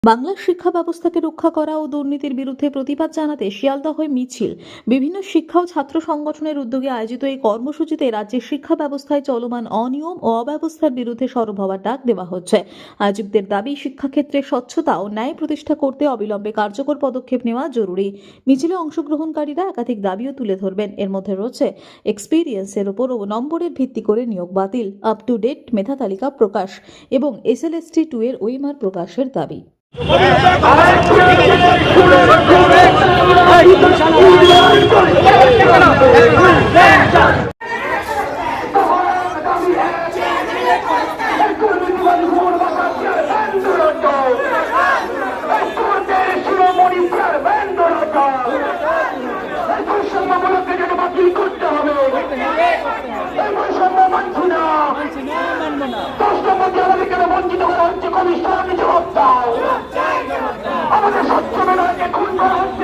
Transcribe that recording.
বাংলার শিক্ষা ব্যবস্থাকে রক্ষা করা ও দুর্নীতির বিরুদ্ধে প্রতিবাদ জানাতে শিয়ালদহে মিছিল। বিভিন্ন শিক্ষা ও ছাত্র সংগঠনের উদ্যোগে আয়োজিত এই কর্মসূচিতে রাজ্যের শিক্ষা ব্যবস্থায় চলমান অনিয়ম ও অব্যবস্থার বিরুদ্ধে সরব হওয়ার ডাক দেওয়া হচ্ছে। আয়োজকদের দাবি, শিক্ষাক্ষেত্রে স্বচ্ছতা ও ন্যায় প্রতিষ্ঠা করতে অবিলম্বে কার্যকর পদক্ষেপ নেওয়া জরুরি। মিছিলে অংশগ্রহণকারীরা একাধিক দাবিও তুলে ধরবেন। এর মধ্যে রয়েছে এক্সপিরিয়েন্সের ওপর ও নম্বরের ভিত্তি করে নিয়োগ বাতিল, আপ টু ডেট মেধা তালিকা প্রকাশ এবং SLST 2 এর ওএমআর প্রকাশের দাবি। আমাদের স্বচ্ছ মেধাকে খুন করা হচ্ছে।